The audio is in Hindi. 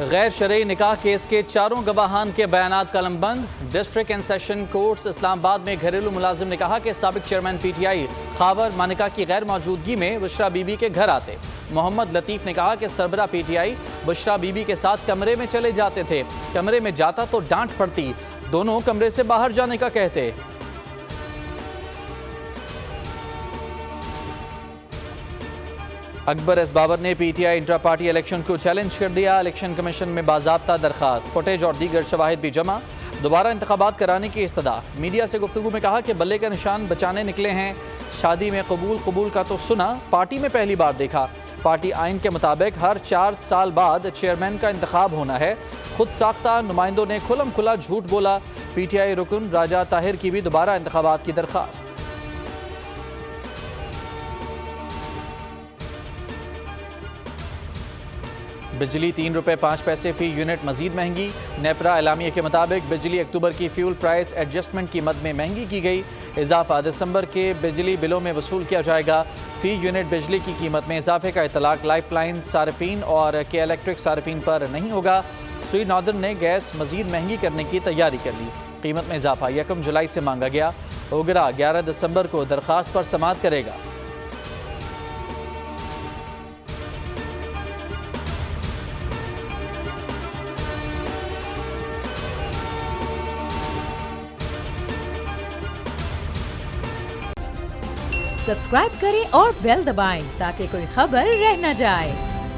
गैर शरई निकाह केस के चारों गवाहान के बयानात कलमबंद। District and session courts Islamabad में घरेलू मुलाजिम ने कहा कि साबिक चेयरमैन PTI खावर मानिका की गैर मौजूदगी में बुशरा बीबी के घर आते। मोहम्मद लतीफ़ ने कहा कि सरबरा PTI बुशरा बीबी के साथ कमरे में चले जाते थे। कमरे में जाता तो डांट पड़ती, दोनों कमरे से बाहर जाने का कहते। अकबर एस बाबर ने PTI इंट्रा पार्टी इलेक्शन को चैलेंज कर दिया। इलेक्शन कमीशन में बाज़ाब्ता दरखास्त, फुटेज और दीगर शवाहिद भी जमा, दोबारा इंतखाबात कराने की इस्तदा। मीडिया से गुफ्तगू में कहा कि बल्ले का निशान बचाने निकले हैं। शादी में कबूल का तो सुना, पार्टी में पहली बार देखा। पार्टी आइन के मुताबिक हर 4 साल बाद चेयरमैन का इंतखाब होना है। खुद साख्ता नुमाइंदों ने खुलम खुला झूठ बोला। PTI रुकन राजा ताहिर की भी दोबारा इंतखाबात की दरखास्त। बिजली 3 रुपये 5 पैसे फी यूनिट मजीद महंगी। नेपरा एलामिया के मुताबिक बिजली अक्टूबर की फ्यूल प्राइस एडजस्टमेंट की मद में महंगी की गई। इजाफा दिसंबर के बिजली बिलों में वसूल किया जाएगा। फी यूनिट बिजली की कीमत में इजाफे का इतलाक लाइफलाइन सार्फिन और के इलेक्ट्रिक सार्फिन पर नहीं होगा। स्वी नॉर्दर्न ने गैस मजीद महंगी करने की तैयारी कर ली। कीमत में इजाफा 1 जुलाई से मांगा गया। ओगरा 11 दिसंबर को दरखास्त पर समाअत करेगा। सब्सक्राइब करें और बेल दबाएं ताकि कोई खबर रह न जाए।